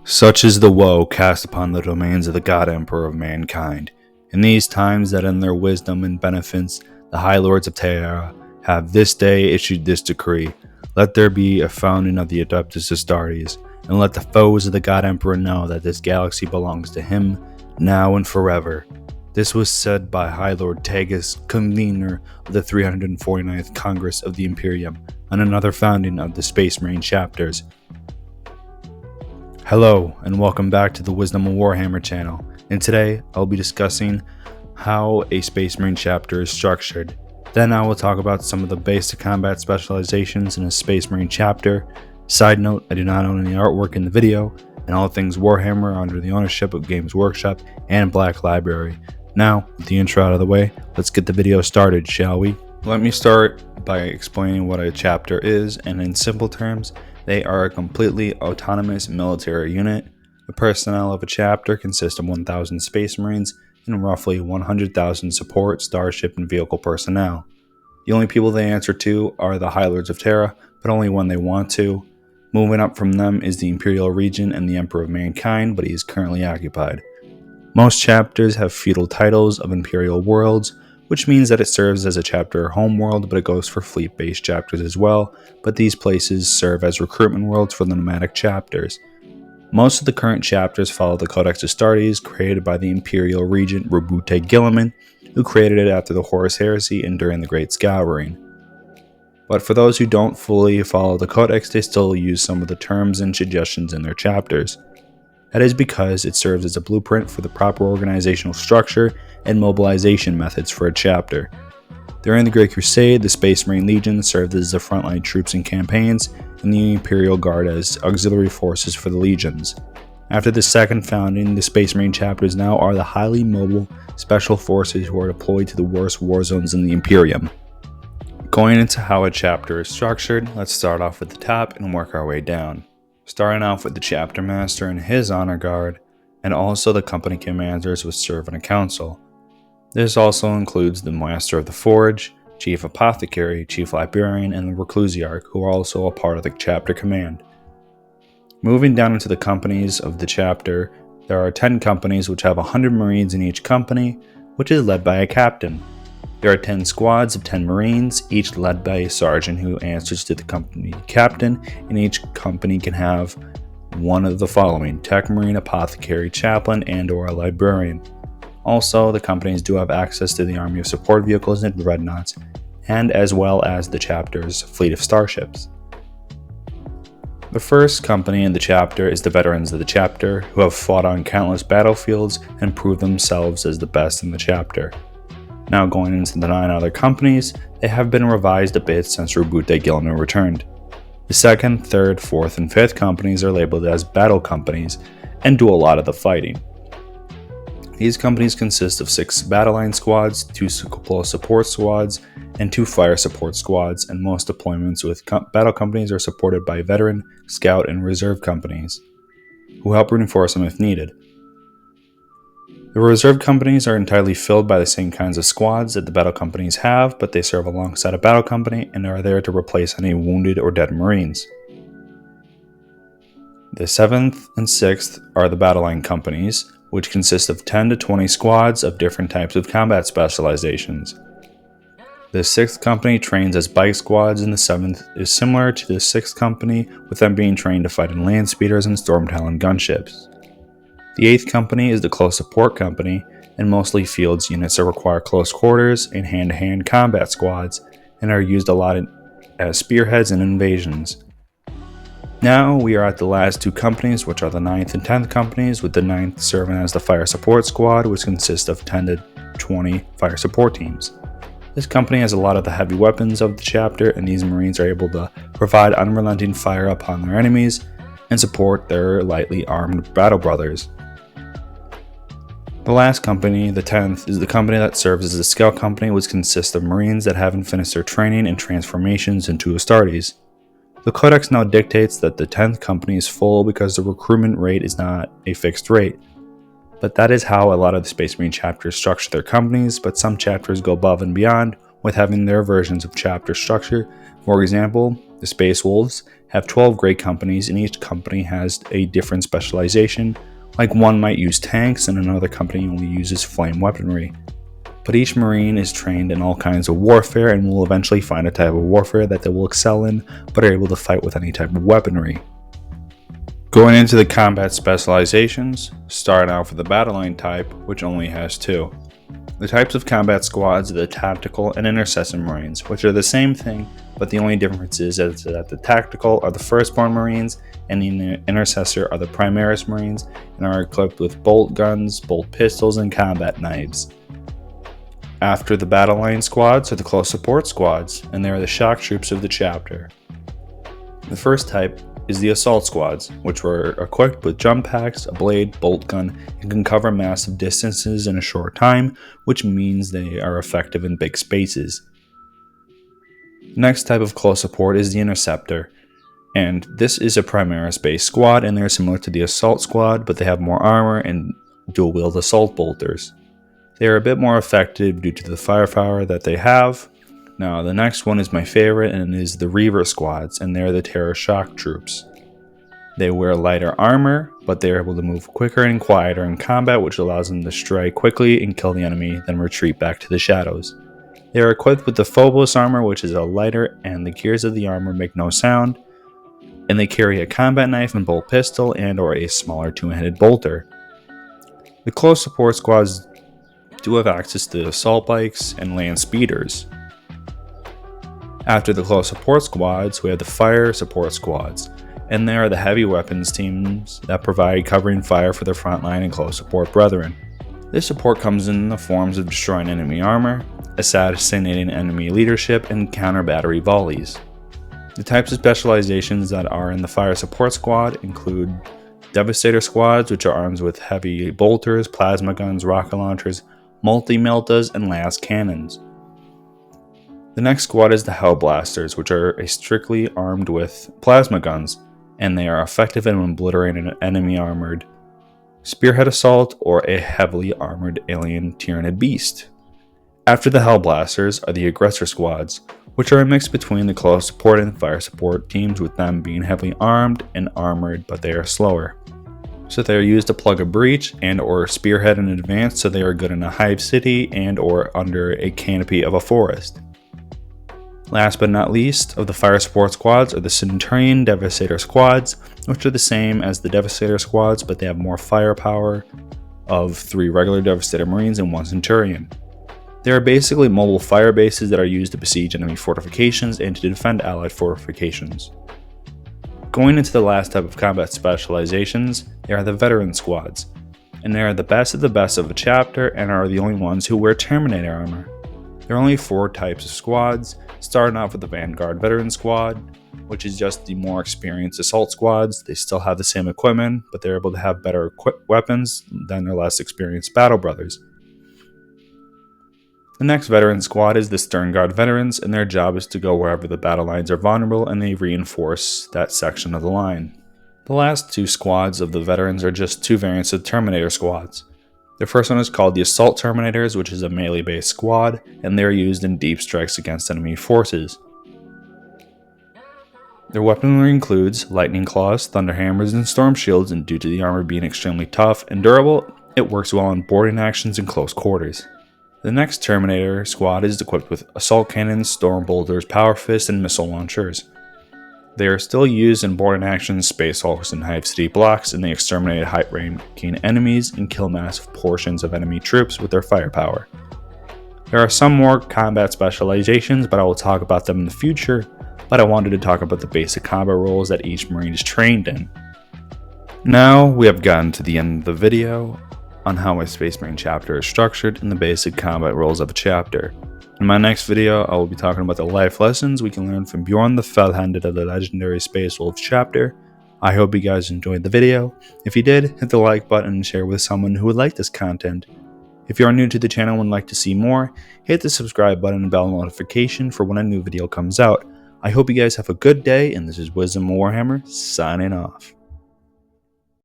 Such is the woe cast upon the domains of the God Emperor of mankind. In these times that in their wisdom and beneficence the High Lords of Terra have this day issued this decree. Let there be a founding of the Adeptus Astartes, and let the foes of the God Emperor know that this galaxy belongs to him, now and forever. This was said by High Lord Tagus, convener of the 349th Congress of the Imperium, on another founding of the Space Marine chapters. Hello, and welcome back to the Wisdom of Warhammer channel, and today I'll be discussing how a Space Marine chapter is structured. Then I will talk about some of the basic combat specializations in a Space Marine chapter. Side note, I do not own any artwork in the video, and all things Warhammer are under the ownership of Games Workshop and Black Library. Now, with the intro out of the way, let's get the video started, shall we? Let me start by explaining what a chapter is, and in simple terms, they are a completely autonomous military unit. The personnel of a chapter consists of 1,000 Space Marines and roughly 100,000 support, starship, and vehicle personnel. The only people they answer to are the High Lords of Terra, but only when they want to. Moving up from them is the Imperial Regent and the Emperor of Mankind, but he is currently occupied. Most chapters have feudal titles of Imperial worlds, which means that it serves as a chapter homeworld, but it goes for fleet-based chapters as well, but these places serve as recruitment worlds for the nomadic chapters. Most of the current chapters follow the Codex Astartes, created by the Imperial Regent Robute Guilliman, who created it after the Horus Heresy and during the Great Scouring. But for those who don't fully follow the Codex, they still use some of the terms and suggestions in their chapters. That is because it serves as a blueprint for the proper organizational structure and mobilization methods for a chapter. During the Great Crusade, the Space Marine Legion served as the frontline troops in campaigns, and the Imperial Guard as auxiliary forces for the legions. After the second founding, the Space Marine chapters now are the highly mobile special forces who are deployed to the worst war zones in the Imperium. Going into how a chapter is structured, let's start off at the top and work our way down. Starting off with the chapter master and his honor guard, and also the company commanders which serve in a council. This also includes the master of the forge, chief apothecary, chief librarian, and the reclusiarch, who are also a part of the chapter command. Moving down into the companies of the chapter, there are 10 companies which have 100 marines in each company, which is led by a captain. There are 10 squads of 10 marines, each led by a sergeant who answers to the company captain, and each company can have one of the following: tech marine, apothecary, chaplain, and or a librarian. Also, the companies do have access to the army of support vehicles and dreadnoughts, and as well as the chapter's fleet of starships. The first company in the chapter is the veterans of the chapter, who have fought on countless battlefields and proved themselves as the best in the chapter. Now going into the 9 other companies, they have been revised a bit since Robute Guilliman returned. The 2nd, 3rd, 4th, and 5th companies are labeled as battle companies and do a lot of the fighting. These companies consist of 6 battle line squads, 2 support squads, and 2 fire support squads, and most deployments with battle companies are supported by veteran, scout, and reserve companies, who help reinforce them if needed. The reserve companies are entirely filled by the same kinds of squads that the battle companies have, but they serve alongside a battle company and are there to replace any wounded or dead marines. The 7th and 6th are the battle line companies, which consist of 10 to 20 squads of different types of combat specializations. The 6th company trains as bike squads, and the 7th is similar to the 6th company, with them being trained to fight in land speeders and storm talon gunships. The 8th company is the close support company, and mostly fields units that require close quarters and hand-to-hand combat squads, and are used a lot as spearheads and invasions. Now we are at the last 2 companies, which are the 9th and 10th companies, with the 9th serving as the fire support squad, which consists of 10 to 20 fire support teams. This company has a lot of the heavy weapons of the chapter, and these marines are able to provide unrelenting fire upon their enemies and support their lightly armed battle brothers. The last company, the 10th, is the company that serves as a scout company, which consists of marines that haven't finished their training and transformations into Astartes. The Codex now dictates that the 10th company is full because the recruitment rate is not a fixed rate. But that is how a lot of the Space Marine chapters structure their companies, but some chapters go above and beyond with having their versions of chapter structure For example, the Space Wolves have 12 great companies, and each company has a different specialization, like one might use tanks and another company only uses flame weaponry. But each Marine is trained in all kinds of warfare and will eventually find a type of warfare that they will excel in, but are able to fight with any type of weaponry. Going into the combat specializations, starting out with the battle line type, which only has 2. The types of combat squads are the tactical and intercessor Marines, which are the same thing, but the only difference is that the tactical are the firstborn Marines and the intercessor are the Primaris Marines and are equipped with bolt guns, bolt pistols, and combat knives. After the battle line squads are the close support squads, and they are the shock troops of the chapter. The first type is the assault squads, which were equipped with jump packs, a blade, bolt gun, and can cover massive distances in a short time, which means they are effective in big spaces. The next type of close support is the interceptor, and this is a Primaris-based squad, and they're similar to the assault squad, but they have more armor and dual-wield assault bolters. They are a bit more effective due to the firepower that they have. Now, the next one is my favorite, and it is the Reaver squads, and they're the Terror Shock troops. They wear lighter armor, but they are able to move quicker and quieter in combat, which allows them to strike quickly and kill the enemy, then retreat back to the shadows. They are equipped with the Phobos armor, which is a lighter, and the gears of the armor make no sound, and they carry a combat knife and bolt pistol and or a smaller two-handed bolter. The close support squads do have access to assault bikes and land speeders. After the close support squads, we have the fire support squads, and they are the heavy weapons teams that provide covering fire for their frontline and close support brethren. This support comes in the forms of destroying enemy armor, assassinating enemy leadership, and counter battery volleys. The types of specializations that are in the fire support squad include Devastator squads, which are armed with heavy bolters, plasma guns, rocket launchers, multi-meltas, and las cannons. The next squad is the Hellblasters, which are strictly armed with plasma guns, and they are effective in obliterating an enemy armored spearhead assault or a heavily armored alien Tyranid beast. After the Hellblasters are the Aggressor squads, which are a mix between the close support and fire support teams, with them being heavily armed and armored, but they are slower. So they are used to plug a breach and or spearhead in advance, so they are good in a hive city and or under a canopy of a forest. Last but not least of the fire support squads are the Centurion Devastator squads, which are the same as the Devastator squads, but they have more firepower of 3 regular Devastator Marines and 1 Centurion. They are basically mobile fire bases that are used to besiege enemy fortifications and to defend allied fortifications. Going into the last type of combat specializations, they are the veteran squads, and they are the best of a chapter and are the only ones who wear Terminator armor. There are only 4 types of squads, starting off with the Vanguard Veteran Squad, which is just the more experienced assault squads. They still have the same equipment, but they're able to have better weapons than their less experienced battle brothers. The next veteran squad is the Stern Guard Veterans, and their job is to go wherever the battle lines are vulnerable, and they reinforce that section of the line. The last 2 squads of the veterans are just 2 variants of Terminator squads. The first one is called the Assault Terminators, which is a melee-based squad, and they are used in deep strikes against enemy forces. Their weaponry includes lightning claws, thunder hammers, and storm shields, and due to the armor being extremely tough and durable, it works well in boarding actions and close quarters. The next Terminator squad is equipped with assault cannons, storm bolters, power fists, and missile launchers. They are still used in boarding actions, space hulks, and hive city blocks, and they exterminate high-ranking enemies and kill massive portions of enemy troops with their firepower. There are some more combat specializations, but I will talk about them in the future, but I wanted to talk about the basic combat roles that each Marine is trained in. Now we have gotten to the end of the video on how a Space Marine chapter is structured and the basic combat roles of a chapter. In my next video, I will be talking about the life lessons we can learn from Bjorn the Fell-Handed of the legendary Space Wolves chapter. I hope you guys enjoyed the video. If you did, hit the like button and share with someone who would like this content. If you are new to the channel and would like to see more, hit the subscribe button and bell notification for when a new video comes out. I hope you guys have a good day, and this is Wisdom of Warhammer, signing off.